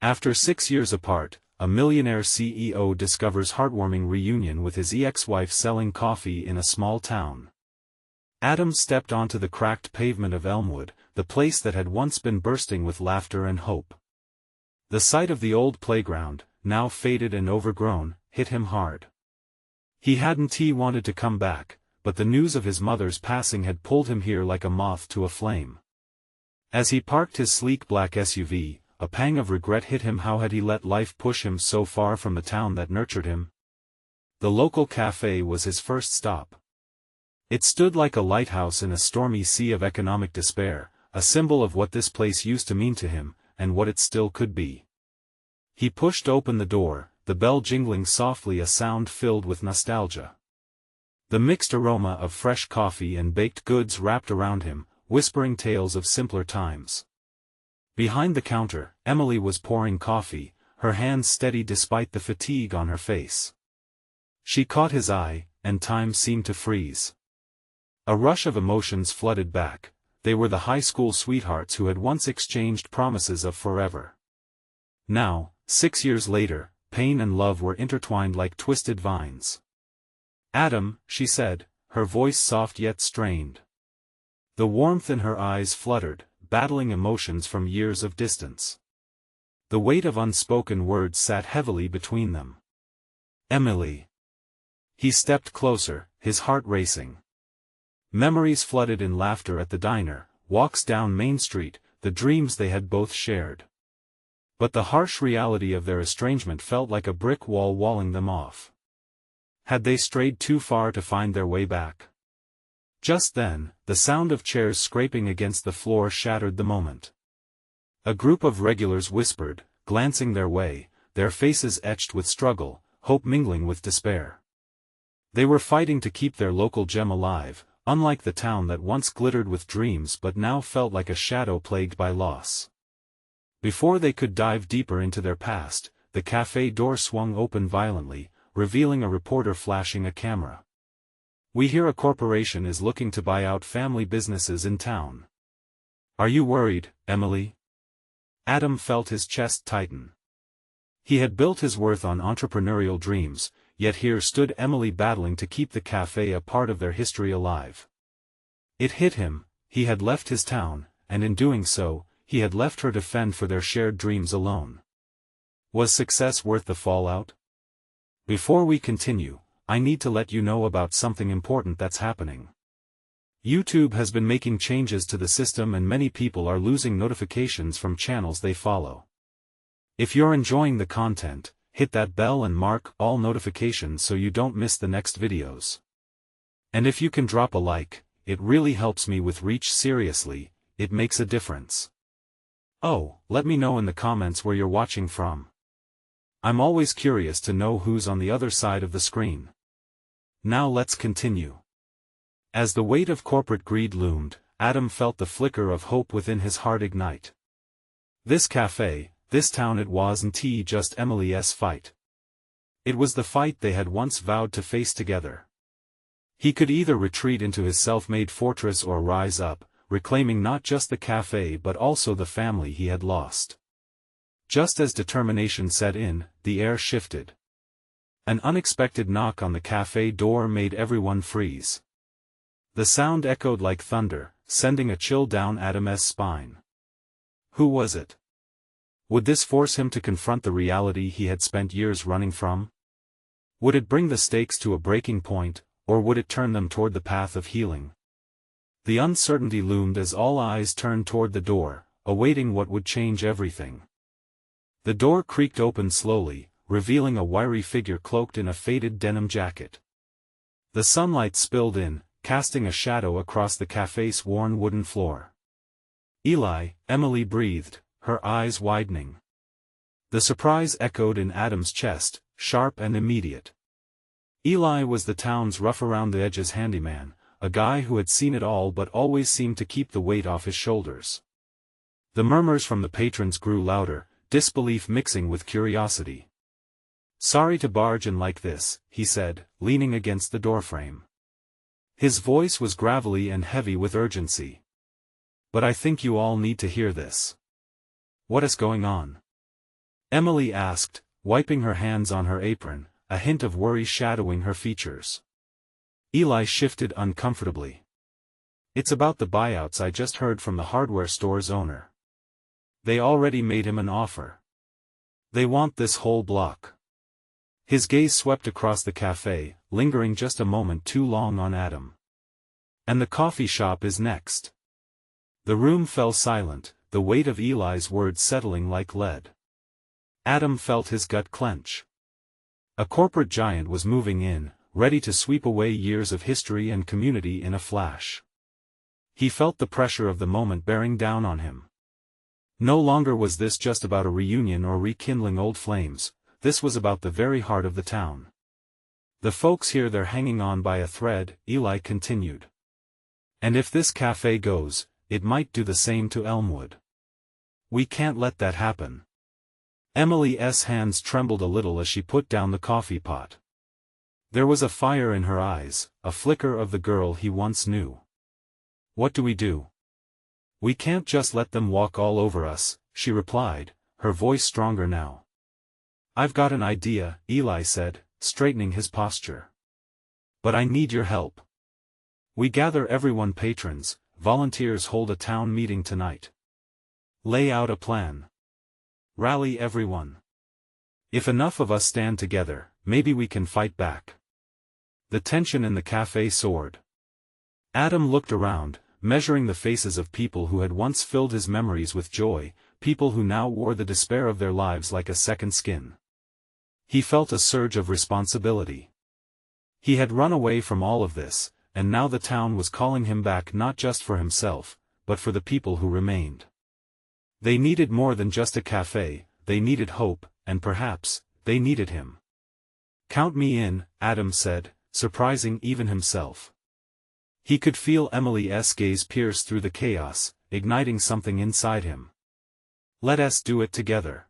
After 6 years apart, a millionaire CEO discovers heartwarming reunion with his ex-wife selling coffee in a small town. Adam stepped onto the cracked pavement of Elmwood, the place that had once been bursting with laughter and hope. The sight of the old playground, now faded and overgrown, hit him hard. He wanted to come back, but the news of his mother's passing had pulled him here like a moth to a flame. As he parked his sleek black SUV, a pang of regret hit him. How had he let life push him so far from the town that nurtured him? The local cafe was his first stop. It stood like a lighthouse in a stormy sea of economic despair, a symbol of what this place used to mean to him, and what it still could be. He pushed open the door, the bell jingling softly, a sound filled with nostalgia. The mixed aroma of fresh coffee and baked goods wrapped around him, whispering tales of simpler times. Behind the counter, Emily was pouring coffee, her hands steady despite the fatigue on her face. She caught his eye, and time seemed to freeze. A rush of emotions flooded back. They were the high school sweethearts who had once exchanged promises of forever. Now, 6 years later, pain and love were intertwined like twisted vines. "Adam," she said, her voice soft yet strained. The warmth in her eyes fluttered, battling emotions from years of distance. The weight of unspoken words sat heavily between them. "Emily." He stepped closer, his heart racing. Memories flooded in laughter at the diner, walks down Main Street, the dreams they had both shared. But the harsh reality of their estrangement felt like a brick wall walling them off. Had they strayed too far to find their way back? Just then, the sound of chairs scraping against the floor shattered the moment. A group of regulars whispered, glancing their way, their faces etched with struggle, hope mingling with despair. They were fighting to keep their local gem alive, unlike the town that once glittered with dreams but now felt like a shadow plagued by loss. Before they could dive deeper into their past, the cafe door swung open violently, revealing a reporter flashing a camera. "We hear a corporation is looking to buy out family businesses in town. Are you worried, Emily?" Adam felt his chest tighten. He had built his worth on entrepreneurial dreams, yet here stood Emily battling to keep the cafe a part of their history alive. It hit him, he had left his town, and in doing so, he had left her to fend for their shared dreams alone. Was success worth the fallout? Before we continue, I need to let you know about something important that's happening. YouTube has been making changes to the system and many people are losing notifications from channels they follow. If you're enjoying the content, hit that bell and mark all notifications so you don't miss the next videos. And if you can drop a like, it really helps me with reach. Seriously, it makes a difference. Oh, let me know in the comments where you're watching from. I'm always curious to know who's on the other side of the screen. Now let's continue. As the weight of corporate greed loomed, Adam felt the flicker of hope within his heart ignite. This cafe, this town, it wasn't just Emily's fight. It was the fight they had once vowed to face together. He could either retreat into his self-made fortress or rise up, reclaiming not just the cafe but also the family he had lost. Just as determination set in, the air shifted. An unexpected knock on the cafe door made everyone freeze. The sound echoed like thunder, sending a chill down Adam's spine. Who was it? Would this force him to confront the reality he had spent years running from? Would it bring the stakes to a breaking point, or would it turn them toward the path of healing? The uncertainty loomed as all eyes turned toward the door, awaiting what would change everything. The door creaked open slowly, revealing a wiry figure cloaked in a faded denim jacket. The sunlight spilled in, casting a shadow across the cafe's worn wooden floor. "Eli," Emily breathed, her eyes widening. The surprise echoed in Adam's chest, sharp and immediate. Eli was the town's rough-around-the-edges handyman, a guy who had seen it all but always seemed to keep the weight off his shoulders. The murmurs from the patrons grew louder, disbelief mixing with curiosity. "Sorry to barge in like this," he said, leaning against the doorframe. His voice was gravelly and heavy with urgency. "But I think you all need to hear this." "What is going on?" Emily asked, wiping her hands on her apron, a hint of worry shadowing her features. Eli shifted uncomfortably. It's about the buyouts I just heard from the hardware store's owner. They already made him an offer. They want this whole block. His gaze swept across the cafe, lingering just a moment too long on Adam. And the coffee shop is next. The room fell silent, the weight of Eli's words settling like lead. Adam felt his gut clench. A corporate giant was moving in, ready to sweep away years of history and community in a flash. He felt the pressure of the moment bearing down on him. No longer was this just about a reunion or rekindling old flames, this was about the very heart of the town. The folks here, they're hanging on by a thread, Eli continued. And if this cafe goes, it might do the same to Elmwood. We can't let that happen. Emily's hands trembled a little as she put down the coffee pot. There was a fire in her eyes, a flicker of the girl he once knew. What do we do? We can't just let them walk all over us, she replied, her voice stronger now. I've got an idea, Eli said, straightening his posture. But I need your help. We gather everyone, patrons, volunteers, hold a town meeting tonight. Lay out a plan. Rally everyone. If enough of us stand together, maybe we can fight back. The tension in the cafe soared. Adam looked around, measuring the faces of people who had once filled his memories with joy, people who now wore the despair of their lives like a second skin. He felt a surge of responsibility. He had run away from all of this, and now the town was calling him back, not just for himself, but for the people who remained. They needed more than just a cafe, they needed hope, and perhaps, they needed him. Count me in, Adam said, surprising even himself. He could feel Emily's gaze pierce through the chaos, igniting something inside him. Let us do it together.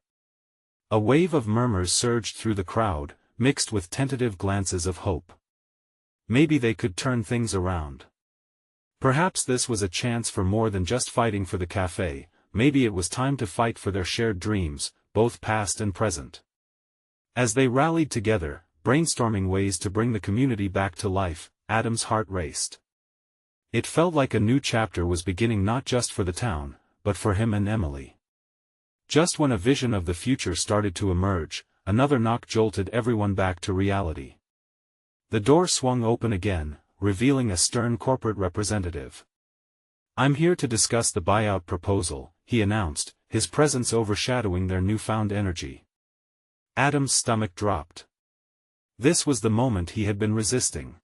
A wave of murmurs surged through the crowd, mixed with tentative glances of hope. Maybe they could turn things around. Perhaps this was a chance for more than just fighting for the cafe, maybe it was time to fight for their shared dreams, both past and present. As they rallied together, brainstorming ways to bring the community back to life, Adam's heart raced. It felt like a new chapter was beginning, not just for the town, but for him and Emily. Just when a vision of the future started to emerge, another knock jolted everyone back to reality. The door swung open again, revealing a stern corporate representative. I'm here to discuss the buyout proposal, he announced, his presence overshadowing their newfound energy. Adam's stomach dropped. This was the moment he had been resisting.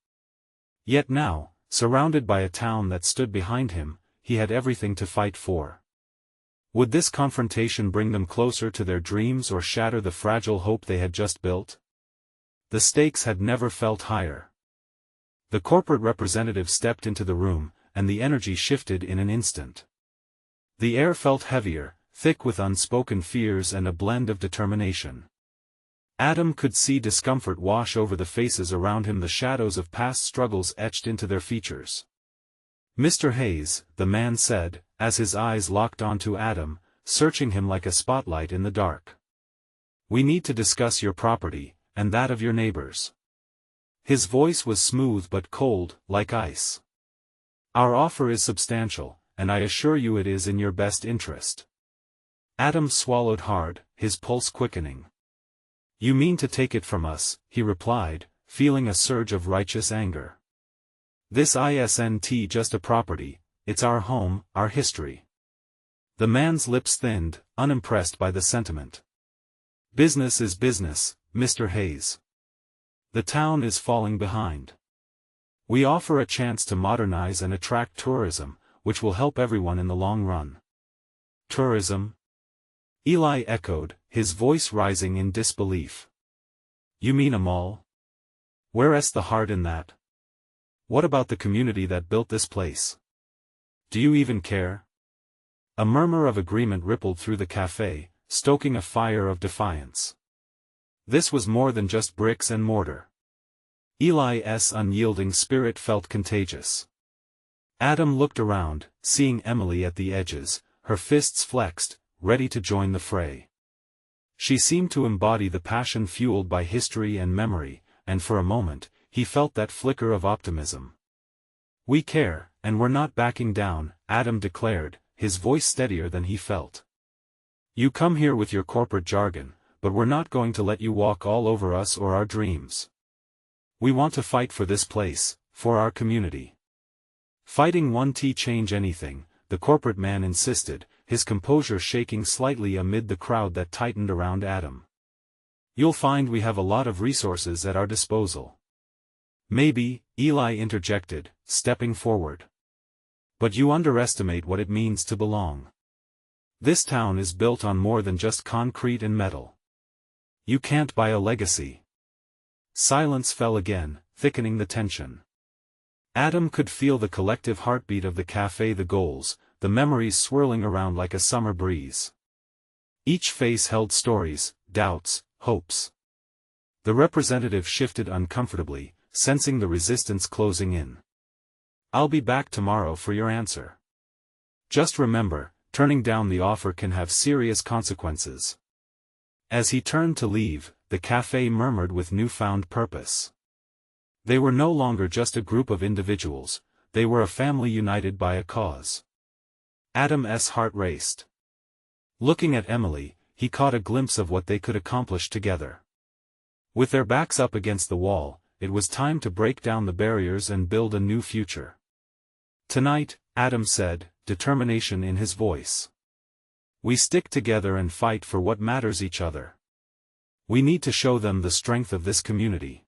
Yet now, surrounded by a town that stood behind him, he had everything to fight for. Would this confrontation bring them closer to their dreams or shatter the fragile hope they had just built? The stakes had never felt higher. The corporate representative stepped into the room, and the energy shifted in an instant. The air felt heavier, thick with unspoken fears and a blend of determination. Adam could see discomfort wash over the faces around him, the shadows of past struggles etched into their features. Mr. Hayes, the man said, as his eyes locked onto Adam, searching him like a spotlight in the dark. We need to discuss your property, and that of your neighbors. His voice was smooth but cold, like ice. Our offer is substantial, and I assure you it is in your best interest. Adam swallowed hard, his pulse quickening. You mean to take it from us, he replied, feeling a surge of righteous anger. This isn't just a property, it's our home, our history. The man's lips thinned, unimpressed by the sentiment. Business is business, Mr. Hayes. The town is falling behind. We offer a chance to modernize and attract tourism, which will help everyone in the long run. Tourism? Eli echoed, his voice rising in disbelief. You mean a mall? Where's the heart in that? What about the community that built this place? Do you even care? A murmur of agreement rippled through the cafe, stoking a fire of defiance. This was more than just bricks and mortar. Eli's unyielding spirit felt contagious. Adam looked around, seeing Emily at the edges, her fists flexed, ready to join the fray. She seemed to embody the passion fueled by history and memory, and for a moment, he felt that flicker of optimism. "We care, and we're not backing down," Adam declared, his voice steadier than he felt. "You come here with your corporate jargon, but we're not going to let you walk all over us or our dreams. We want to fight for this place, for our community." "Fighting won't change anything," the corporate man insisted, his composure shaking slightly amid the crowd that tightened around Adam. "You'll find we have a lot of resources at our disposal." "Maybe," Eli interjected, stepping forward. "But you underestimate what it means to belong. This town is built on more than just concrete and metal. You can't buy a legacy." Silence fell again, thickening the tension. Adam could feel the collective heartbeat of the cafe, the goals, the memories swirling around like a summer breeze. Each face held stories, doubts, hopes. The representative shifted uncomfortably, sensing the resistance closing in. "I'll be back tomorrow for your answer. Just remember, turning down the offer can have serious consequences." As he turned to leave, the cafe murmured with newfound purpose. They were no longer just a group of individuals, they were a family united by a cause. Adam's heart raced. Looking at Emily, he caught a glimpse of what they could accomplish together. With their backs up against the wall, it was time to break down the barriers and build a new future. "Tonight," Adam said, determination in his voice. "We stick together and fight for what matters each other. We need to show them the strength of this community."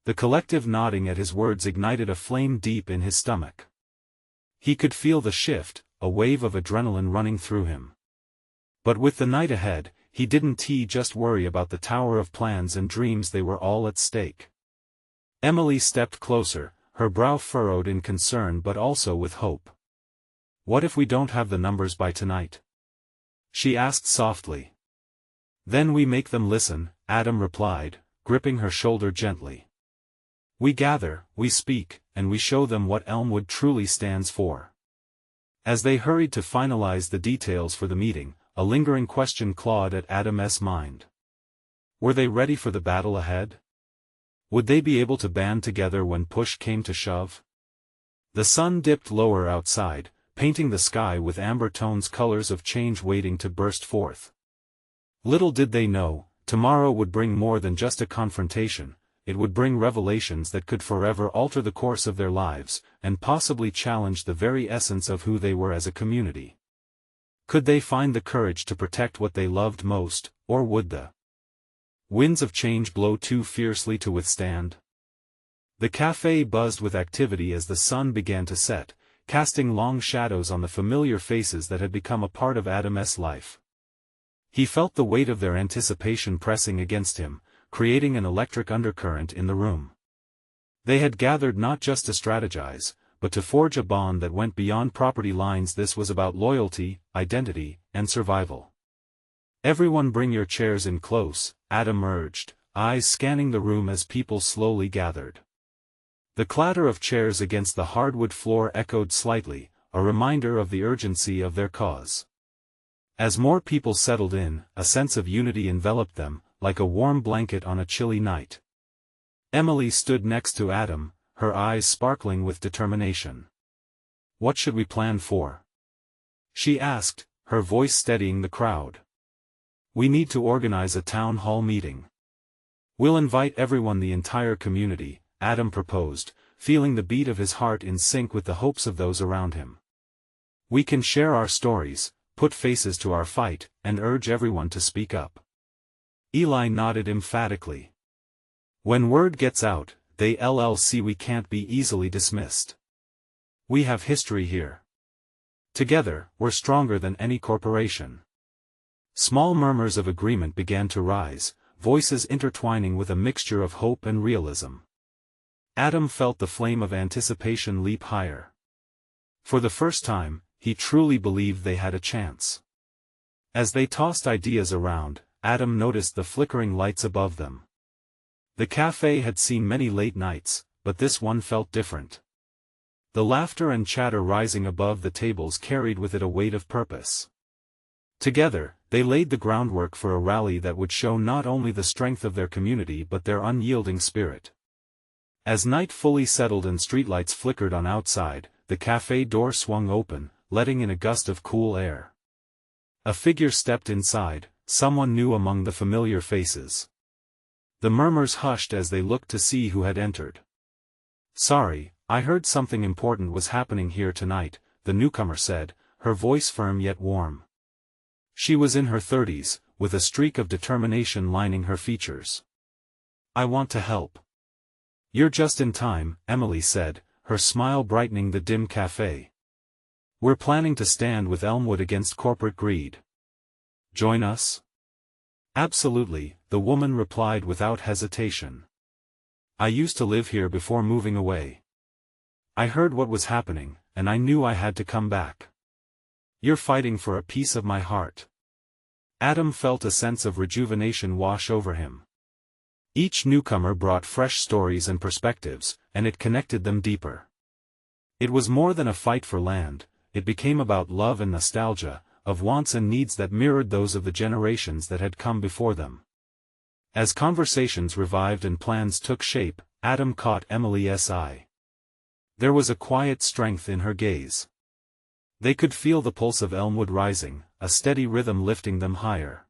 The collective nodding at his words ignited a flame deep in his stomach. He could feel the shift, a wave of adrenaline running through him. But with the night ahead, he didn't just worry about the tower of plans and dreams, they were all at stake. Emily stepped closer, her brow furrowed in concern but also with hope. "What if we don't have the numbers by tonight?" she asked softly. "Then we make them listen," Adam replied, gripping her shoulder gently. "We gather, we speak, and we show them what Elmwood truly stands for." As they hurried to finalize the details for the meeting, a lingering question clawed at Adam's mind. Were they ready for the battle ahead? Would they be able to band together when push came to shove? The sun dipped lower outside, painting the sky with amber tones, colors of change waiting to burst forth. Little did they know, tomorrow would bring more than just a confrontation. It would bring revelations that could forever alter the course of their lives, and possibly challenge the very essence of who they were as a community. Could they find the courage to protect what they loved most, or would the winds of change blow too fiercely to withstand? The cafe buzzed with activity as the sun began to set, casting long shadows on the familiar faces that had become a part of Adam's life. He felt the weight of their anticipation pressing against him, creating an electric undercurrent in the room. They had gathered not just to strategize, but to forge a bond that went beyond property lines. This was about loyalty, identity, and survival. "Everyone bring your chairs in close," Adam urged, eyes scanning the room as people slowly gathered. The clatter of chairs against the hardwood floor echoed slightly, a reminder of the urgency of their cause. As more people settled in, a sense of unity enveloped them, like a warm blanket on a chilly night. Emily stood next to Adam, her eyes sparkling with determination. "What should we plan for?" she asked, her voice steadying the crowd. "We need to organize a town hall meeting. We'll invite everyone, the entire community," Adam proposed, feeling the beat of his heart in sync with the hopes of those around him. "We can share our stories, put faces to our fight, and urge everyone to speak up." Eli nodded emphatically. "When word gets out, they LLC we can't be easily dismissed. We have history here. Together, we're stronger than any corporation." Small murmurs of agreement began to rise, voices intertwining with a mixture of hope and realism. Adam felt the flame of anticipation leap higher. For the first time, he truly believed they had a chance. As they tossed ideas around, Adam noticed the flickering lights above them. The cafe had seen many late nights, but this one felt different. The laughter and chatter rising above the tables carried with it a weight of purpose. Together, They laid the groundwork for a rally that would show not only the strength of their community but their unyielding spirit. As night fully settled and streetlights flickered on outside, the cafe door swung open, letting in a gust of cool air. A figure stepped inside, someone new among the familiar faces. The murmurs hushed as they looked to see who had entered. "Sorry, I heard something important was happening here tonight," the newcomer said, her voice firm yet warm. She was in her 30s, with a streak of determination lining her features. "I want to help." "You're just in time," Emily said, her smile brightening the dim cafe. "We're planning to stand with Elmwood against corporate greed. Join us?" "Absolutely," the woman replied without hesitation. "I used to live here before moving away. I heard what was happening, and I knew I had to come back. You're fighting for a piece of my heart." Adam felt a sense of rejuvenation wash over him. Each newcomer brought fresh stories and perspectives, and it connected them deeper. It was more than a fight for land, it became about love and nostalgia, of wants and needs that mirrored those of the generations that had come before them. As conversations revived and plans took shape, Adam caught Emily's eye. There was a quiet strength in her gaze. They could feel the pulse of Elmwood rising, a steady rhythm lifting them higher.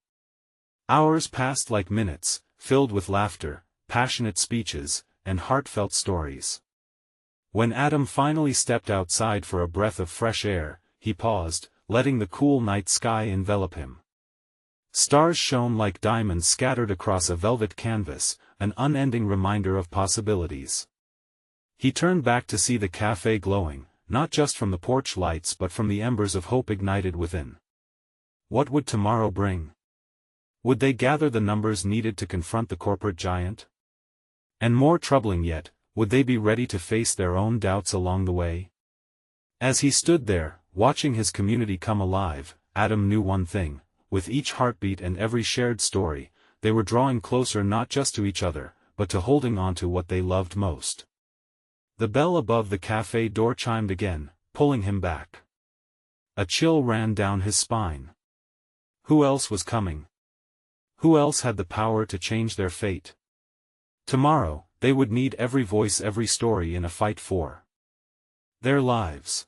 Hours passed like minutes, filled with laughter, passionate speeches, and heartfelt stories. When Adam finally stepped outside for a breath of fresh air, he paused, letting the cool night sky envelop him. Stars shone like diamonds scattered across a velvet canvas, an unending reminder of possibilities. He turned back to see the cafe glowing, not just from the porch lights but from the embers of hope ignited within. What would tomorrow bring? Would they gather the numbers needed to confront the corporate giant? And more troubling yet, would they be ready to face their own doubts along the way? As he stood there, watching his community come alive, Adam knew one thing: with each heartbeat and every shared story, they were drawing closer not just to each other, but to holding on to what they loved most. The bell above the cafe door chimed again, pulling him back. A chill ran down his spine. Who else was coming? Who else had the power to change their fate? Tomorrow, they would need every voice, every story in a fight for their lives.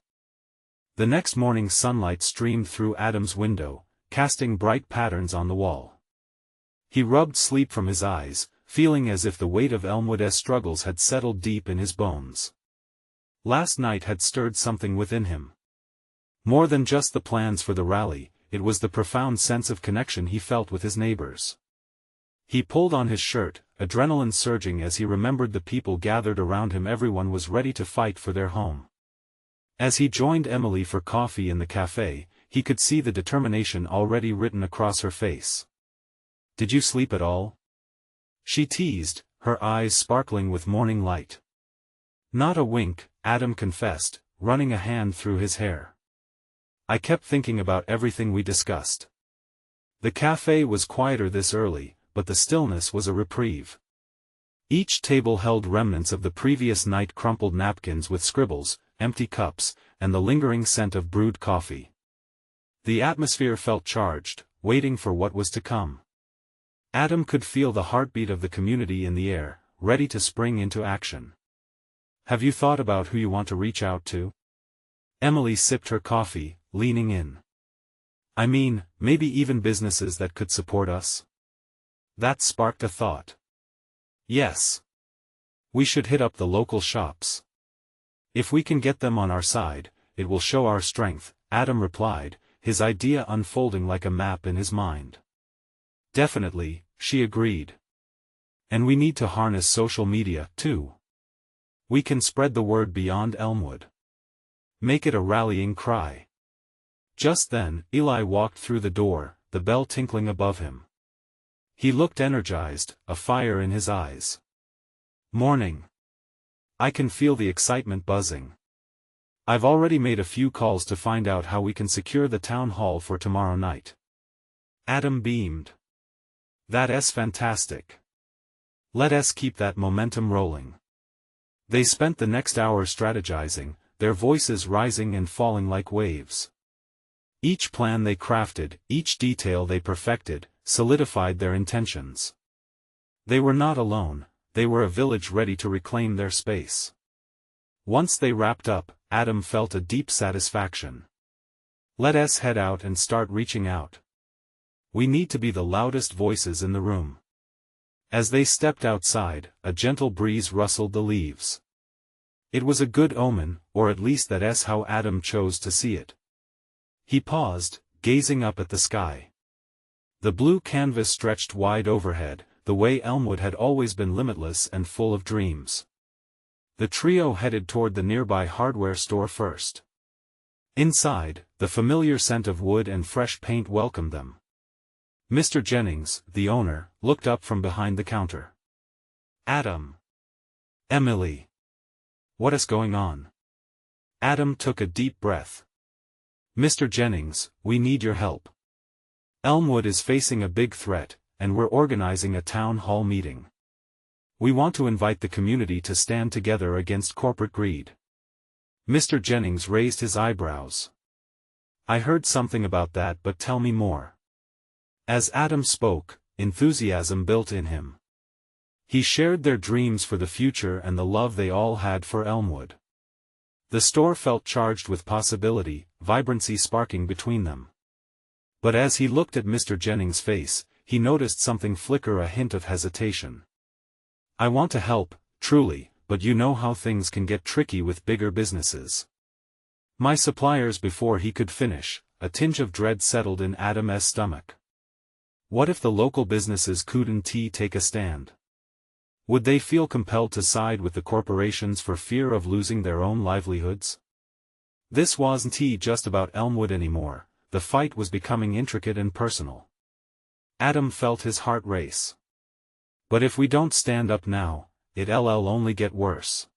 The next morning sunlight streamed through Adam's window, casting bright patterns on the wall. He rubbed sleep from his eyes, feeling as if the weight of Elmwood's struggles had settled deep in his bones. Last night had stirred something within him. More than just the plans for the rally, it was the profound sense of connection he felt with his neighbors. He pulled on his shirt, adrenaline surging as he remembered the people gathered around him. Everyone was ready to fight for their home. As he joined Emily for coffee in the cafe, he could see the determination already written across her face. "Did you sleep at all?" she teased, her eyes sparkling with morning light. "Not a wink," Adam confessed, running a hand through his hair. "I kept thinking about everything we discussed." The cafe was quieter this early, but the stillness was a reprieve. Each table held remnants of the previous night: crumpled napkins with scribbles, empty cups, and the lingering scent of brewed coffee. The atmosphere felt charged, waiting for what was to come. Adam could feel the heartbeat of the community in the air, ready to spring into action. "Have you thought about who you want to reach out to?" Emily sipped her coffee, leaning in. "I mean, maybe even businesses that could support us?" That sparked a thought. "Yes. We should hit up the local shops. If we can get them on our side, it will show our strength," Adam replied, his idea unfolding like a map in his mind. "Definitely," she agreed. "And we need to harness social media, too. We can spread the word beyond Elmwood. Make it a rallying cry." Just then, Eli walked through the door, the bell tinkling above him. He looked energized, a fire in his eyes. "Morning. I can feel the excitement buzzing. I've already made a few calls to find out how we can secure the town hall for tomorrow night." Adam beamed. "That's fantastic. Let us keep that momentum rolling." They spent the next hour strategizing, their voices rising and falling like waves. Each plan they crafted, each detail they perfected, solidified their intentions. They were not alone, they were a village ready to reclaim their space. Once they wrapped up, Adam felt a deep satisfaction. Let us head out and start reaching out. We need to be the loudest voices in the room. As they stepped outside, a gentle breeze rustled the leaves. It was a good omen, or at least that's how Adam chose to see it. He paused, gazing up at the sky. The blue canvas stretched wide overhead, the way Elmwood had always been limitless and full of dreams. The trio headed toward the nearby hardware store first. Inside, the familiar scent of wood and fresh paint welcomed them. Mr. Jennings, the owner, looked up from behind the counter. Adam. Emily. What is going on? Adam took a deep breath. Mr. Jennings, we need your help. Elmwood is facing a big threat, and we're organizing a town hall meeting. We want to invite the community to stand together against corporate greed. Mr. Jennings raised his eyebrows. I heard something about that, but tell me more. As Adam spoke, enthusiasm built in him. He shared their dreams for the future and the love they all had for Elmwood. The store felt charged with possibility, vibrancy sparking between them. But as he looked at Mr. Jennings' face, he noticed something flicker, a hint of hesitation. I want to help, truly, but you know how things can get tricky with bigger businesses. My suppliers. Before he could finish, a tinge of dread settled in Adam's stomach. What if the local businesses couldn't take a stand? Would they feel compelled to side with the corporations for fear of losing their own livelihoods? This wasn't just about Elmwood anymore, the fight was becoming intricate and personal. Adam felt his heart race. But if we don't stand up now, it'll only get worse.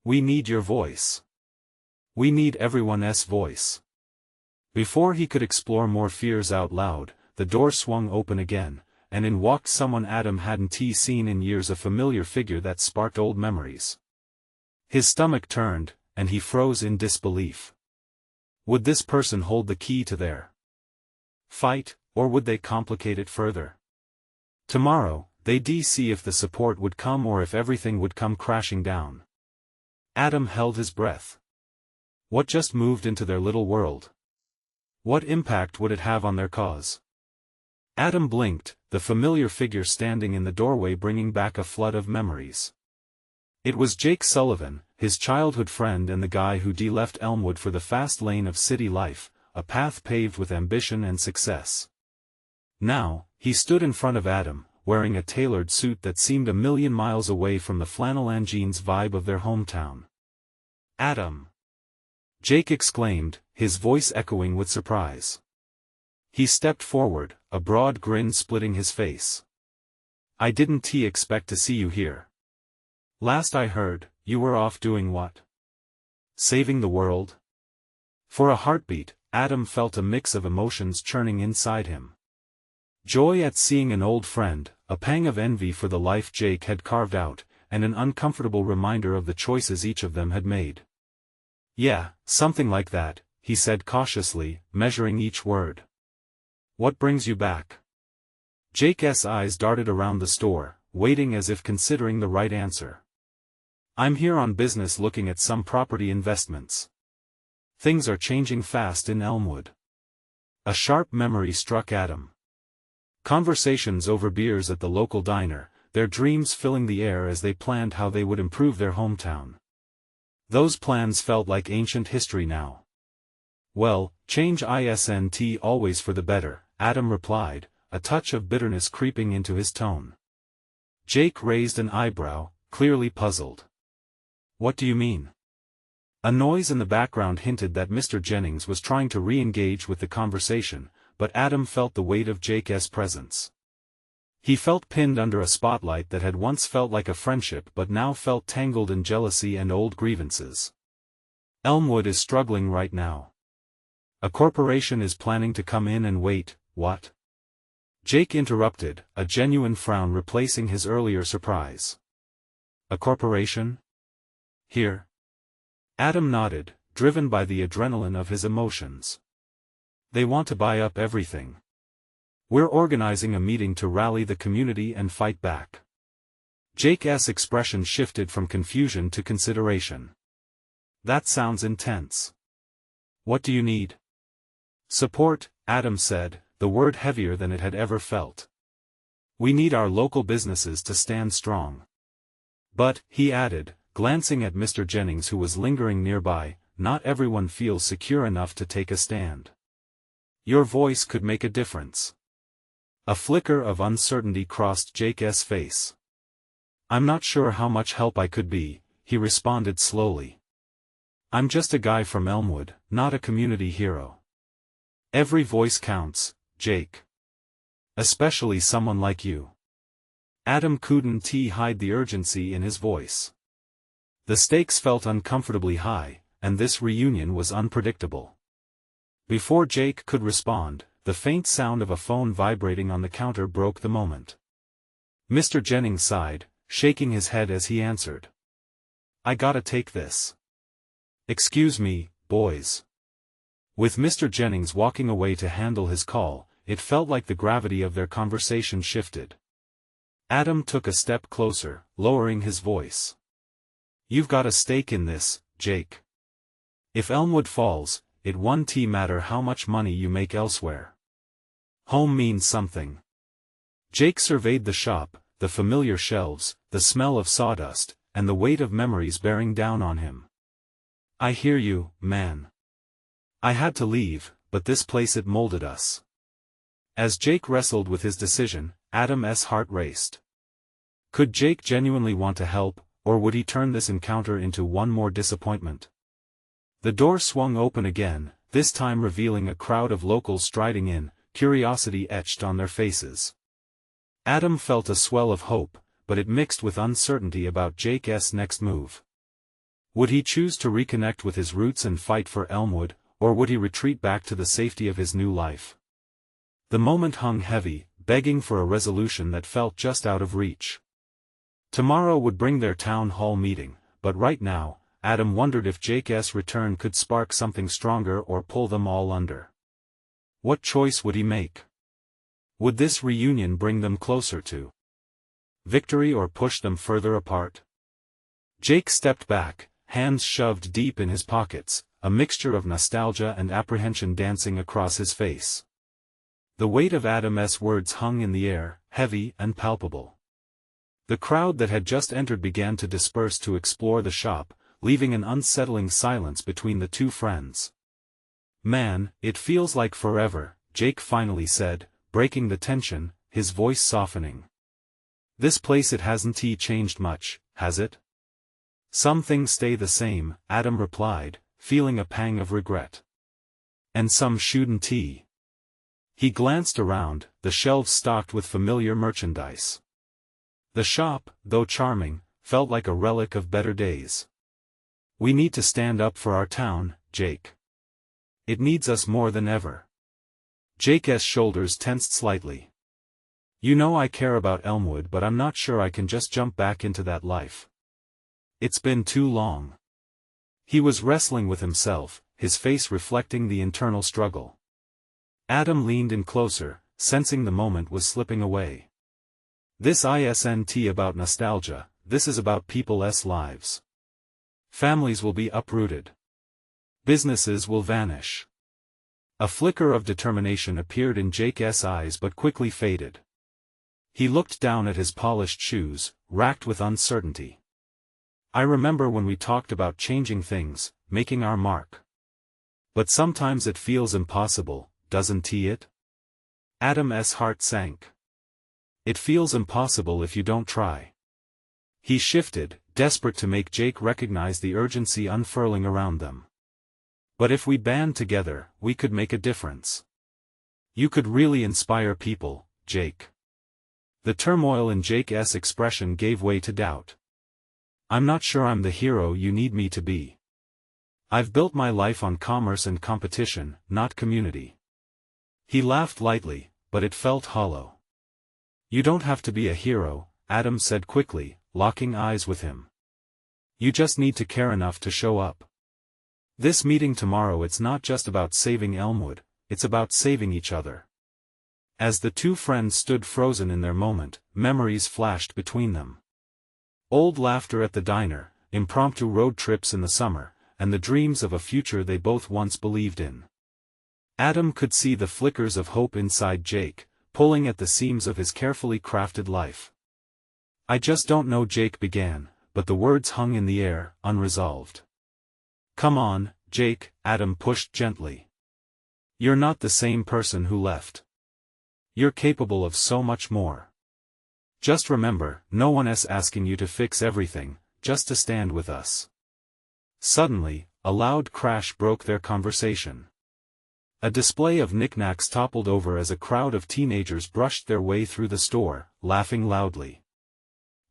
We need your voice. We need everyone's voice. Before he could explore more fears out loud, the door swung open again, and in walked someone Adam hadn't seen in years, a familiar figure that sparked old memories. His stomach turned, and he froze in disbelief. Would this person hold the key to their fight, or would they complicate it further? Tomorrow, they'd see if the support would come or if everything would come crashing down. Adam held his breath. What just moved into their little world? What impact would it have on their cause? Adam blinked, the familiar figure standing in the doorway bringing back a flood of memories. It was Jake Sullivan, his childhood friend and the guy who left Elmwood for the fast lane of city life, a path paved with ambition and success. Now, he stood in front of Adam, wearing a tailored suit that seemed a million miles away from the flannel and jeans vibe of their hometown. Adam! Jake exclaimed, his voice echoing with surprise. He stepped forward, a broad grin splitting his face. I didn't expect to see you here. Last I heard, you were off doing what? Saving the world? For a heartbeat, Adam felt a mix of emotions churning inside him. Joy at seeing an old friend, a pang of envy for the life Jake had carved out, and an uncomfortable reminder of the choices each of them had made. Yeah, something like that, he said cautiously, measuring each word. What brings you back? Jake's eyes darted around the store, waiting as if considering the right answer. I'm here on business looking at some property investments. Things are changing fast in Elmwood. A sharp memory struck Adam. Conversations over beers at the local diner, their dreams filling the air as they planned how they would improve their hometown. Those plans felt like ancient history now. Well, change isn't always for the better, Adam replied, a touch of bitterness creeping into his tone. Jake raised an eyebrow, clearly puzzled. What do you mean? A noise in the background hinted that Mr. Jennings was trying to re-engage with the conversation, but Adam felt the weight of Jake's presence. He felt pinned under a spotlight that had once felt like a friendship but now felt tangled in jealousy and old grievances. Elmwood is struggling right now. A corporation is planning to come in and wait, what? Jake interrupted, a genuine frown replacing his earlier surprise. A corporation? Here? Adam nodded, driven by the adrenaline of his emotions. They want to buy up everything. We're organizing a meeting to rally the community and fight back. Jake's expression shifted from confusion to consideration. That sounds intense. What do you need? Support, Adam said, the word heavier than it had ever felt. We need our local businesses to stand strong. But, he added, glancing at Mr. Jennings who was lingering nearby, not everyone feels secure enough to take a stand. Your voice could make a difference. A flicker of uncertainty crossed Jake's face. I'm not sure how much help I could be, he responded slowly. I'm just a guy from Elmwood, not a community hero. Every voice counts, Jake. Especially someone like you. Adam couldn't hide the urgency in his voice. The stakes felt uncomfortably high, and this reunion was unpredictable. Before Jake could respond, the faint sound of a phone vibrating on the counter broke the moment. Mr. Jennings sighed, shaking his head as he answered. I gotta take this. Excuse me, boys. With Mr. Jennings walking away to handle his call, it felt like the gravity of their conversation shifted. Adam took a step closer, lowering his voice. You've got a stake in this, Jake. If Elmwood falls, it won't matter how much money you make elsewhere. Home means something. Jake surveyed the shop, the familiar shelves, the smell of sawdust, and the weight of memories bearing down on him. I hear you, man. I had to leave, but this place it molded us. As Jake wrestled with his decision, Adam's heart raced. Could Jake genuinely want to help, or would he turn this encounter into one more disappointment? The door swung open again, this time revealing a crowd of locals striding in, curiosity etched on their faces. Adam felt a swell of hope, but it mixed with uncertainty about Jake's next move. Would he choose to reconnect with his roots and fight for Elmwood, or would he retreat back to the safety of his new life? The moment hung heavy, begging for a resolution that felt just out of reach. Tomorrow would bring their town hall meeting, but right now, Adam wondered if Jake's return could spark something stronger or pull them all under. What choice would he make? Would this reunion bring them closer to victory or push them further apart? Jake stepped back, hands shoved deep in his pockets, a mixture of nostalgia and apprehension dancing across his face. The weight of Adam's words hung in the air, heavy and palpable. The crowd that had just entered began to disperse to explore the shop, leaving an unsettling silence between the two friends. Man, it feels like forever, Jake finally said, breaking the tension, his voice softening. This place it hasn't changed much, has it? Some things stay the same, Adam replied, feeling a pang of regret. And some shouldn't. He glanced around, the shelves stocked with familiar merchandise. The shop, though charming, felt like a relic of better days. We need to stand up for our town, Jake. It needs us more than ever. Jake's shoulders tensed slightly. You know I care about Elmwood, but I'm not sure I can just jump back into that life. It's been too long. He was wrestling with himself, his face reflecting the internal struggle. Adam leaned in closer, sensing the moment was slipping away. This isn't about nostalgia, this is about people's lives. Families will be uprooted. Businesses will vanish. A flicker of determination appeared in Jake's eyes but quickly faded. He looked down at his polished shoes, racked with uncertainty. I remember when we talked about changing things, making our mark. But sometimes it feels impossible, doesn't it? Adam's heart sank. It feels impossible if you don't try. He shifted, desperate to make Jake recognize the urgency unfurling around them. But if we band together, we could make a difference. You could really inspire people, Jake. The turmoil in Jake's expression gave way to doubt. I'm not sure I'm the hero you need me to be. I've built my life on commerce and competition, not community. He laughed lightly, but it felt hollow. You don't have to be a hero, Adam said quickly, locking eyes with him. You just need to care enough to show up. This meeting tomorrow, it's not just about saving Elmwood, it's about saving each other. As the two friends stood frozen in their moment, memories flashed between them. Old laughter at the diner, impromptu road trips in the summer, and the dreams of a future they both once believed in. Adam could see the flickers of hope inside Jake, pulling at the seams of his carefully crafted life. "I just don't know," Jake began, but the words hung in the air, unresolved. "Come on, Jake," Adam pushed gently. "You're not the same person who left. You're capable of so much more. Just remember, no one is asking you to fix everything, just to stand with us." Suddenly, a loud crash broke their conversation. A display of knickknacks toppled over as a crowd of teenagers brushed their way through the store, laughing loudly.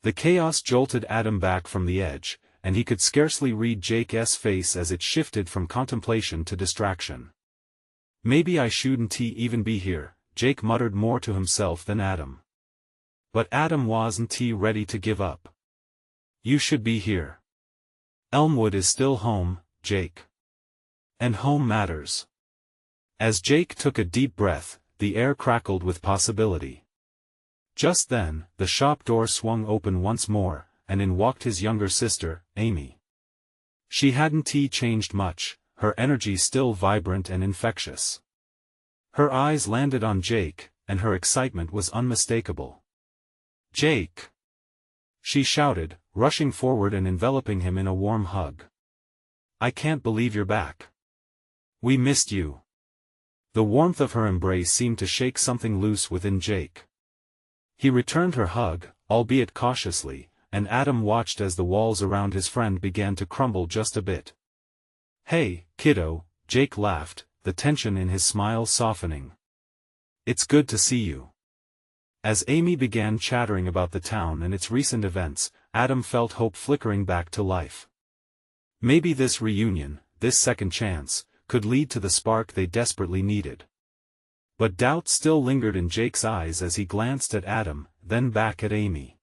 The chaos jolted Adam back from the edge, and he could scarcely read Jake's face as it shifted from contemplation to distraction. "Maybe I shouldn't even be here," Jake muttered more to himself than Adam. But Adam wasn't ready to give up. "You should be here. Elmwood is still home, Jake. And home matters." As Jake took a deep breath, the air crackled with possibility. Just then, the shop door swung open once more, and in walked his younger sister, Amy. She hadn't changed much, her energy still vibrant and infectious. Her eyes landed on Jake, and her excitement was unmistakable. "Jake!" she shouted, rushing forward and enveloping him in a warm hug. "I can't believe you're back. We missed you." The warmth of her embrace seemed to shake something loose within Jake. He returned her hug, albeit cautiously, and Adam watched as the walls around his friend began to crumble just a bit. "Hey, kiddo," Jake laughed, the tension in his smile softening. "It's good to see you." As Amy began chattering about the town and its recent events, Adam felt hope flickering back to life. Maybe this reunion, this second chance, could lead to the spark they desperately needed. But doubt still lingered in Jake's eyes as he glanced at Adam, then back at Amy.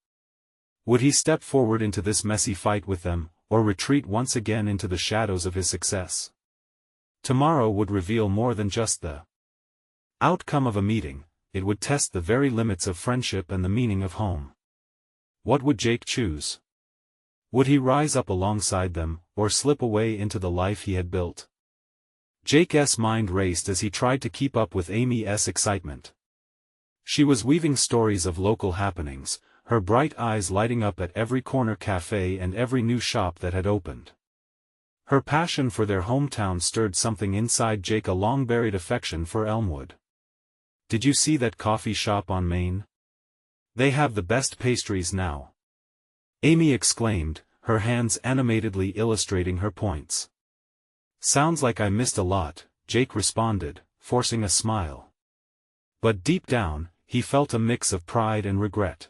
Would he step forward into this messy fight with them, or retreat once again into the shadows of his success? Tomorrow would reveal more than just the outcome of a meeting, it would test the very limits of friendship and the meaning of home. What would Jake choose? Would he rise up alongside them, or slip away into the life he had built? Jake's mind raced as he tried to keep up with Amy's excitement. She was weaving stories of local happenings, her bright eyes lighting up at every corner cafe and every new shop that had opened. Her passion for their hometown stirred something inside Jake, a long-buried affection for Elmwood. "Did you see that coffee shop on Main? They have the best pastries now," Amy exclaimed, her hands animatedly illustrating her points. "Sounds like I missed a lot," Jake responded, forcing a smile. But deep down, he felt a mix of pride and regret.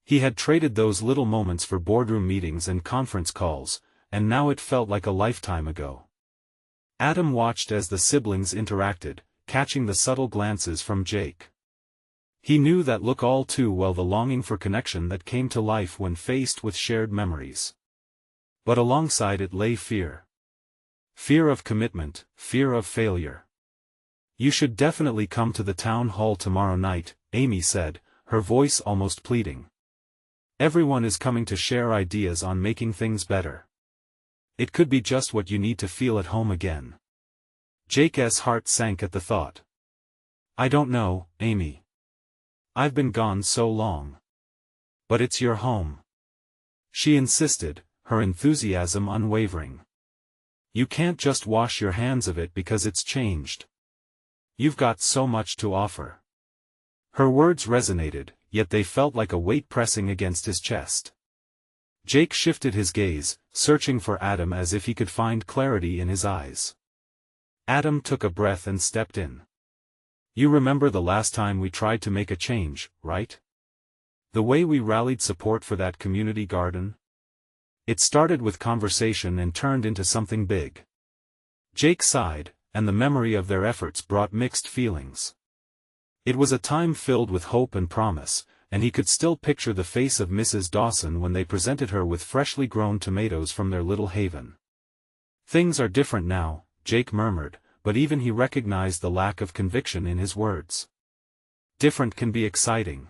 He had traded those little moments for boardroom meetings and conference calls, and now it felt like a lifetime ago. Adam watched as the siblings interacted, catching the subtle glances from Jake. He knew that look all too well, the longing for connection that came to life when faced with shared memories. But alongside it lay fear. Fear of commitment, fear of failure. "You should definitely come to the town hall tomorrow night," Amy said, her voice almost pleading. "Everyone is coming to share ideas on making things better. It could be just what you need to feel at home again." Jake's heart sank at the thought. "I don't know, Amy. I've been gone so long. But it's your home," she insisted, her enthusiasm unwavering. "You can't just wash your hands of it because it's changed. You've got so much to offer." Her words resonated, yet they felt like a weight pressing against his chest. Jake shifted his gaze, searching for Adam as if he could find clarity in his eyes. Adam took a breath and stepped in. "You remember the last time we tried to make a change, right? The way we rallied support for that community garden? It started with conversation and turned into something big." Jake sighed, and the memory of their efforts brought mixed feelings. It was a time filled with hope and promise, and he could still picture the face of Mrs. Dawson when they presented her with freshly grown tomatoes from their little haven. "Things are different now," Jake murmured, but even he recognized the lack of conviction in his words. Different can be exciting.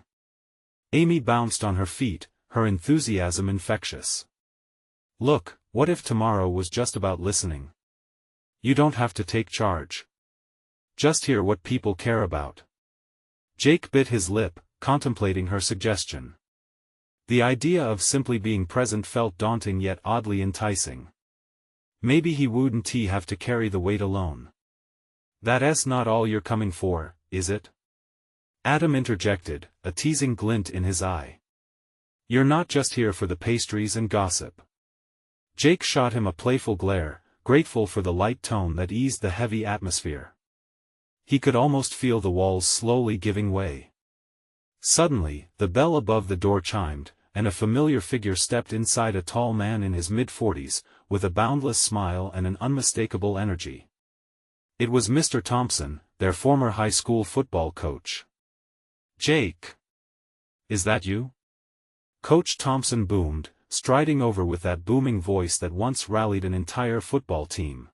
Amy bounced on her feet, her enthusiasm infectious. Look, what if tomorrow was just about listening? You don't have to take charge. Just hear what people care about. Jake bit his lip, contemplating her suggestion. The idea of simply being present felt daunting yet oddly enticing. Maybe he wouldn't have to carry the weight alone. That's not all you're coming for, is it? Adam interjected, a teasing glint in his eye. You're not just here for the pastries and gossip. Jake shot him a playful glare, grateful for the light tone that eased the heavy atmosphere. He could almost feel the walls slowly giving way. Suddenly, the bell above the door chimed, and a familiar figure stepped inside, a tall man in his mid-40s, with a boundless smile and an unmistakable energy. It was Mr. Thompson, their former high school football coach. Jake! Is that you? Coach Thompson boomed, striding over with that booming voice that once rallied an entire football team.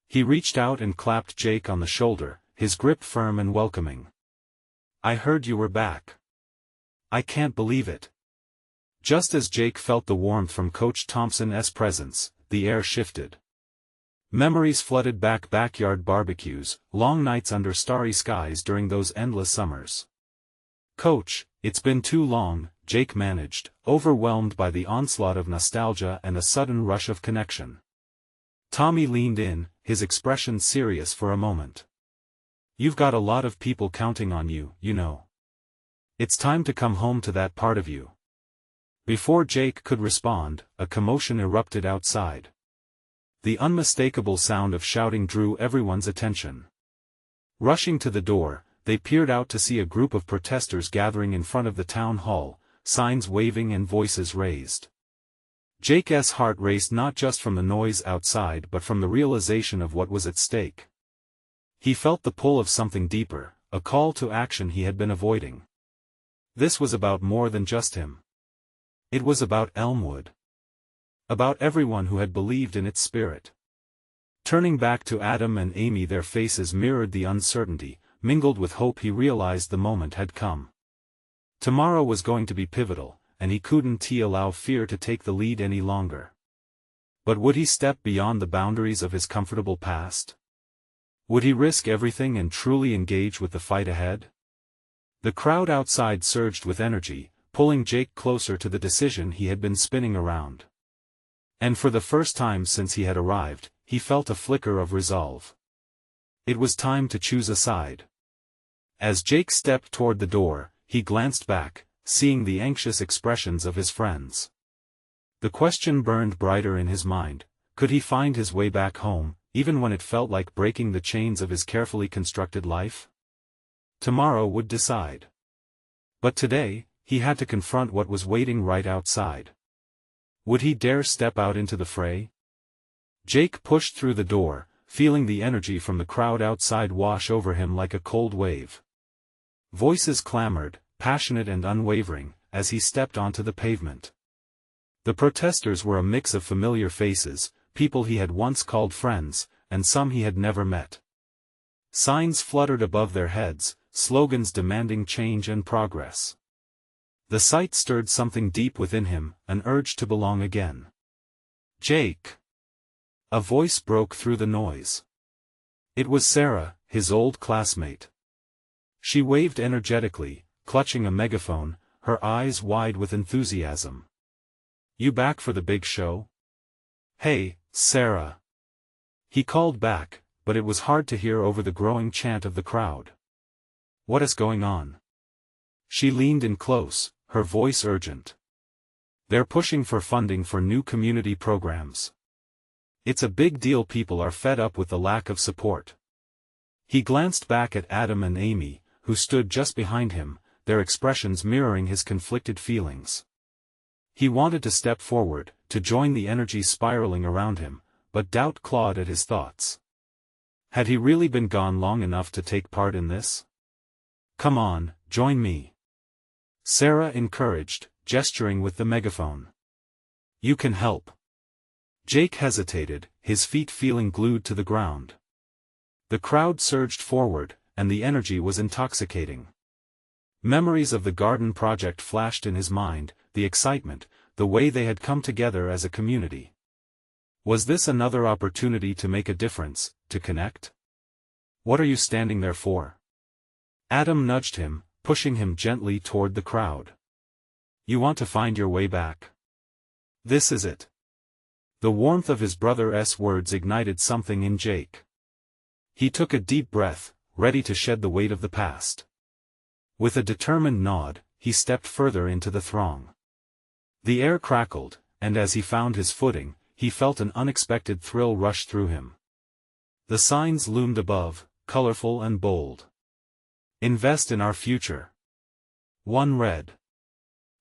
He reached out and clapped Jake on the shoulder, his grip firm and welcoming. I heard you were back. I can't believe it. Just as Jake felt the warmth from Coach Thompson's presence, the air shifted. Memories flooded back: backyard barbecues, long nights under starry skies during those endless summers. Coach, it's been too long, Jake managed, overwhelmed by the onslaught of nostalgia and a sudden rush of connection. Tommy leaned in, his expression serious for a moment. You've got a lot of people counting on you, you know. It's time to come home to that part of you. Before Jake could respond, a commotion erupted outside. The unmistakable sound of shouting drew everyone's attention. Rushing to the door, they peered out to see a group of protesters gathering in front of the town hall, signs waving and voices raised. Jake's heart raced, not just from the noise outside but from the realization of what was at stake. He felt the pull of something deeper, a call to action he had been avoiding. This was about more than just him. It was about Elmwood. About everyone who had believed in its spirit. Turning back to Adam and Amy, their faces mirrored the uncertainty, mingled with hope. He realized the moment had come. Tomorrow was going to be pivotal, and he couldn't allow fear to take the lead any longer. But would he step beyond the boundaries of his comfortable past? Would he risk everything and truly engage with the fight ahead? The crowd outside surged with energy, pulling Jake closer to the decision he had been spinning around. And for the first time since he had arrived, he felt a flicker of resolve. It was time to choose a side. As Jake stepped toward the door, he glanced back, seeing the anxious expressions of his friends. The question burned brighter in his mind: could he find his way back home, even when it felt like breaking the chains of his carefully constructed life? Tomorrow would decide. But today, he had to confront what was waiting right outside. Would he dare step out into the fray? Jake pushed through the door, feeling the energy from the crowd outside wash over him like a cold wave. Voices clamored, passionate and unwavering, as he stepped onto the pavement. The protesters were a mix of familiar faces, people he had once called friends, and some he had never met. Signs fluttered above their heads, slogans demanding change and progress. The sight stirred something deep within him, an urge to belong again. Jake! A voice broke through the noise. It was Sarah, his old classmate. She waved energetically, clutching a megaphone, her eyes wide with enthusiasm. You back for the big show? Hey, Sarah! He called back, but it was hard to hear over the growing chant of the crowd. What is going on? She leaned in close, her voice urgent. They're pushing for funding for new community programs. It's a big deal. People are fed up with the lack of support. He glanced back at Adam and Amy, who stood just behind him, their expressions mirroring his conflicted feelings. He wanted to step forward, to join the energy spiraling around him, but doubt clawed at his thoughts. Had he really been gone long enough to take part in this? Come on, join me. Sarah encouraged, gesturing with the megaphone. You can help. Jake hesitated, his feet feeling glued to the ground. The crowd surged forward, and the energy was intoxicating. Memories of the garden project flashed in his mind, the excitement, the way they had come together as a community. Was this another opportunity to make a difference, to connect? What are you standing there for? Adam nudged him, pushing him gently toward the crowd. You want to find your way back? This is it. The warmth of his brother's words ignited something in Jake. He took a deep breath, ready to shed the weight of the past. With a determined nod, he stepped further into the throng. The air crackled, and as he found his footing, he felt an unexpected thrill rush through him. The signs loomed above, colorful and bold. Invest in our future. One read.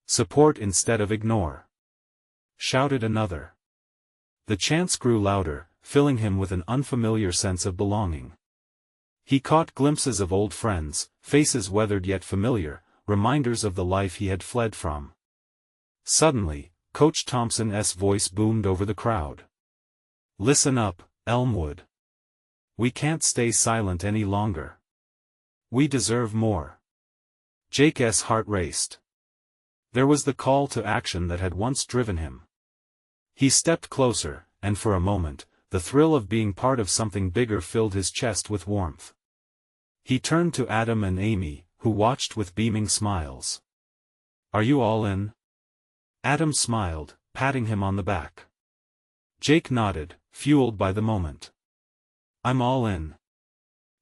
Support instead of ignore. Shouted another. The chants grew louder, filling him with an unfamiliar sense of belonging. He caught glimpses of old friends, faces weathered yet familiar, reminders of the life he had fled from. Suddenly, Coach Thompson's voice boomed over the crowd. Listen up, Elmwood. We can't stay silent any longer. We deserve more. Jake's heart raced. There was the call to action that had once driven him. He stepped closer, and for a moment, the thrill of being part of something bigger filled his chest with warmth. He turned to Adam and Amy, who watched with beaming smiles. Are you all in? Adam smiled, patting him on the back. Jake nodded, fueled by the moment. I'm all in.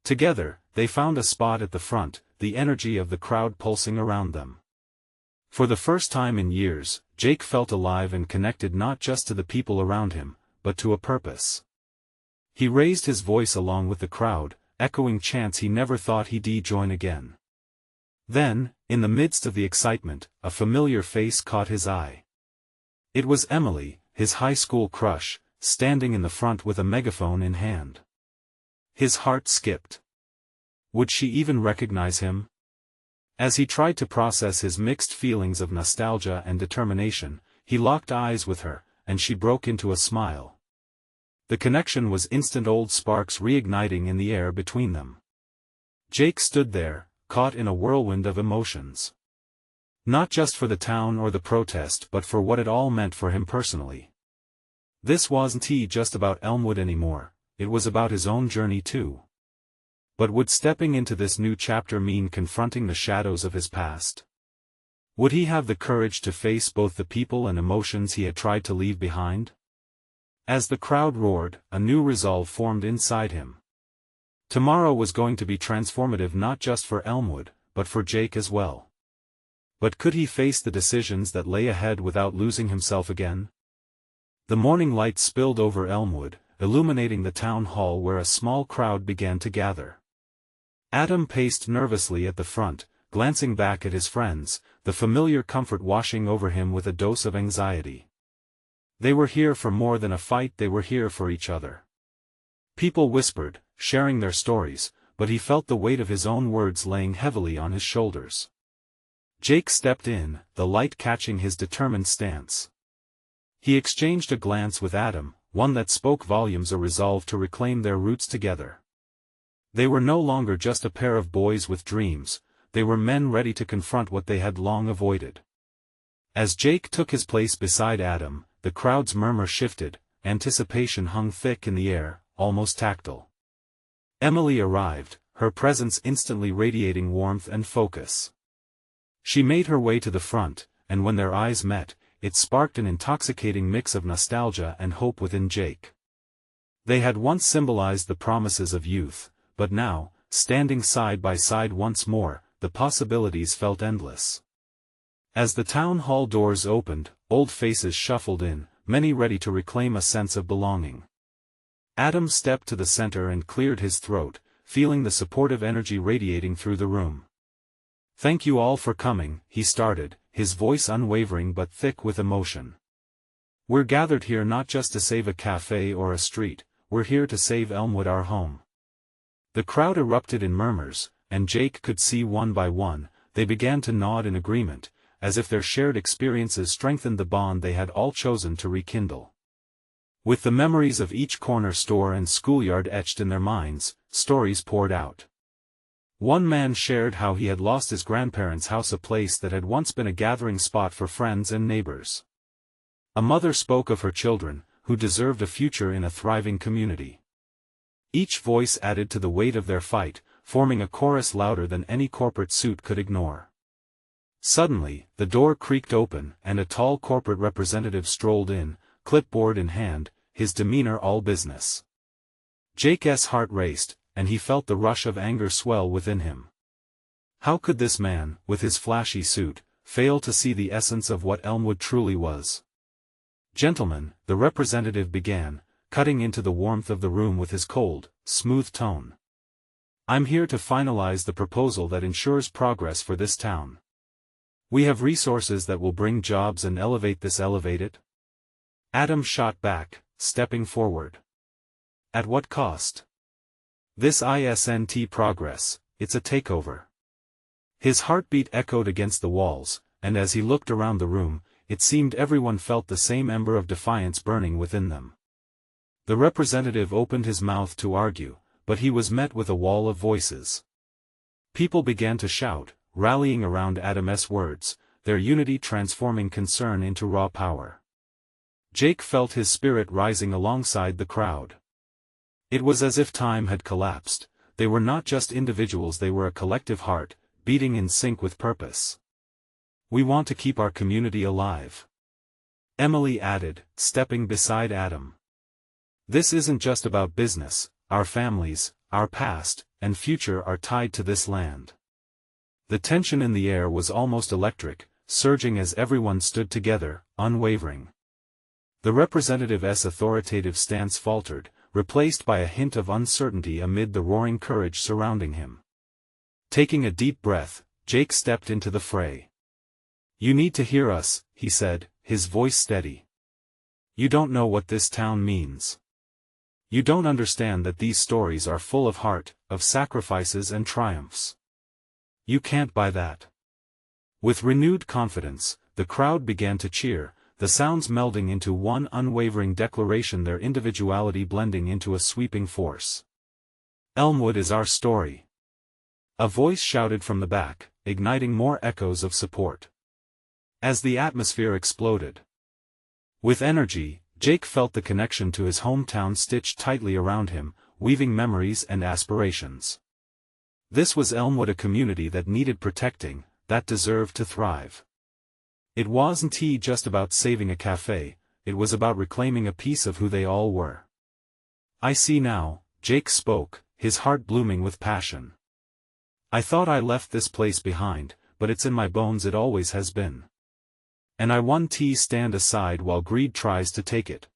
Together, they found a spot at the front, the energy of the crowd pulsing around them. For the first time in years, Jake felt alive and connected not just to the people around him, but to a purpose. He raised his voice along with the crowd, echoing chants he never thought he'd join again. Then, in the midst of the excitement, a familiar face caught his eye. It was Emily, his high school crush, standing in the front with a megaphone in hand. His heart skipped. Would she even recognize him? As he tried to process his mixed feelings of nostalgia and determination, he locked eyes with her, and she broke into a smile. The connection was instant, old sparks reigniting in the air between them. Jake stood there, caught in a whirlwind of emotions. Not just for the town or the protest but for what it all meant for him personally. This wasn't just about Elmwood anymore, it was about his own journey too. But would stepping into this new chapter mean confronting the shadows of his past? Would he have the courage to face both the people and emotions he had tried to leave behind? As the crowd roared, a new resolve formed inside him. Tomorrow was going to be transformative not just for Elmwood, but for Jake as well. But could he face the decisions that lay ahead without losing himself again? The morning light spilled over Elmwood, illuminating the town hall where a small crowd began to gather. Adam paced nervously at the front, glancing back at his friends, the familiar comfort washing over him with a dose of anxiety. They were here for more than a fight, they were here for each other. People whispered, sharing their stories, but he felt the weight of his own words laying heavily on his shoulders. Jake stepped in, the light catching his determined stance. He exchanged a glance with Adam, one that spoke volumes, a resolve to reclaim their roots together. They were no longer just a pair of boys with dreams, they were men ready to confront what they had long avoided. As Jake took his place beside Adam, the crowd's murmur shifted, anticipation hung thick in the air, almost tactile. Emily arrived, her presence instantly radiating warmth and focus. She made her way to the front, and when their eyes met, it sparked an intoxicating mix of nostalgia and hope within Jake. They had once symbolized the promises of youth, but now, standing side by side once more, the possibilities felt endless. As the town hall doors opened, old faces shuffled in, many ready to reclaim a sense of belonging. Adam stepped to the center and cleared his throat, feeling the supportive energy radiating through the room. Thank you all for coming, he started, his voice unwavering but thick with emotion. We're gathered here not just to save a cafe or a street, we're here to save Elmwood, our home. The crowd erupted in murmurs, and Jake could see one by one, they began to nod in agreement, as if their shared experiences strengthened the bond they had all chosen to rekindle. With the memories of each corner store and schoolyard etched in their minds, stories poured out. One man shared how he had lost his grandparents' house, a place that had once been a gathering spot for friends and neighbors. A mother spoke of her children, who deserved a future in a thriving community. Each voice added to the weight of their fight, forming a chorus louder than any corporate suit could ignore. Suddenly, the door creaked open and a tall corporate representative strolled in, clipboard in hand, his demeanor all business. Jake's heart raced, and he felt the rush of anger swell within him. How could this man, with his flashy suit, fail to see the essence of what Elmwood truly was? "Gentlemen," the representative began, cutting into the warmth of the room with his cold, smooth tone. "I'm here to finalize the proposal that ensures progress for this town. We have resources that will bring jobs and elevate it." Adam shot back, stepping forward. "At what cost? This isn't progress, it's a takeover." His heartbeat echoed against the walls, and as he looked around the room, it seemed everyone felt the same ember of defiance burning within them. The representative opened his mouth to argue, but he was met with a wall of voices. People began to shout, rallying around Adam's words, their unity transforming concern into raw power. Jake felt his spirit rising alongside the crowd. It was as if time had collapsed. They were not just individuals, they were a collective heart, beating in sync with purpose. "We want to keep our community alive," Emily added, stepping beside Adam. "This isn't just about business, our families, our past, and future are tied to this land." The tension in the air was almost electric, surging as everyone stood together, unwavering. The representative's authoritative stance faltered, replaced by a hint of uncertainty amid the roaring courage surrounding him. Taking a deep breath, Jake stepped into the fray. "You need to hear us," he said, his voice steady. "You don't know what this town means. You don't understand that these stories are full of heart, of sacrifices and triumphs. You can't buy that." With renewed confidence, the crowd began to cheer, the sounds melding into one unwavering declaration, their individuality blending into a sweeping force. "Elmwood is our story," a voice shouted from the back, igniting more echoes of support. As the atmosphere exploded with energy, Jake felt the connection to his hometown stitched tightly around him, weaving memories and aspirations. This was Elmwood, a community that needed protecting, that deserved to thrive. It wasn't just about saving a cafe, it was about reclaiming a piece of who they all were. "I see now," Jake spoke, his heart blooming with passion. "I thought I left this place behind, but it's in my bones, it always has been. And I won't stand aside while greed tries to take it."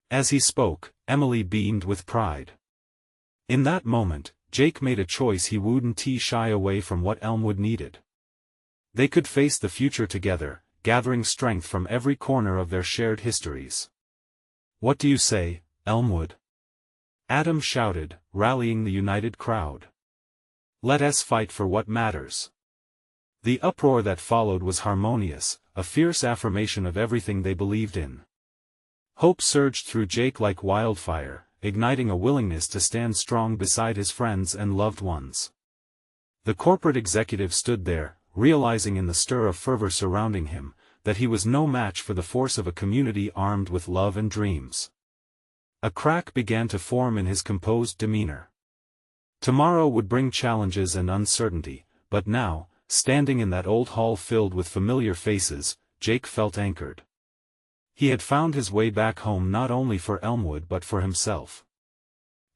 As he spoke, Emily beamed with pride. In that moment, Jake made a choice he wouldn't shy away from what Elmwood needed. They could face the future together, gathering strength from every corner of their shared histories. "What do you say, Elmwood?" Adam shouted, rallying the united crowd. "Let us fight for what matters." The uproar that followed was harmonious, a fierce affirmation of everything they believed in. Hope surged through Jake like wildfire, igniting a willingness to stand strong beside his friends and loved ones. The corporate executive stood there, realizing in the stir of fervor surrounding him, that he was no match for the force of a community armed with love and dreams. A crack began to form in his composed demeanor. Tomorrow would bring challenges and uncertainty, but now, standing in that old hall filled with familiar faces, Jake felt anchored. He had found his way back home, not only for Elmwood but for himself.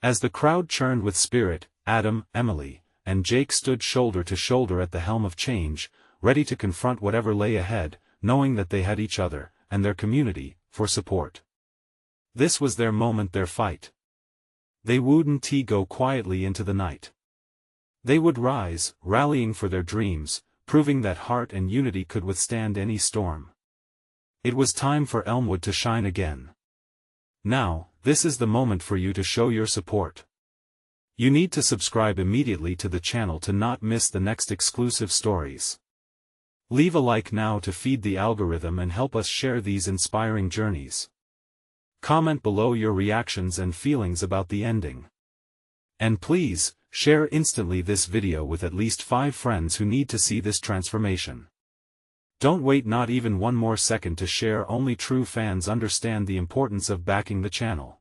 As the crowd churned with spirit, Adam, Emily, and Jake stood shoulder to shoulder at the helm of change, ready to confront whatever lay ahead, knowing that they had each other, and their community, for support. This was their moment, their fight. They wouldn't go quietly into the night. They would rise, rallying for their dreams, proving that heart and unity could withstand any storm. It was time for Elmwood to shine again. Now, this is the moment for you to show your support. You need to subscribe immediately to the channel to not miss the next exclusive stories. Leave a like now to feed the algorithm and help us share these inspiring journeys. Comment below your reactions and feelings about the ending. And please, share instantly this video with at least 5 friends who need to see this transformation. Don't wait not even one more second to share. Only true fans understand the importance of backing the channel.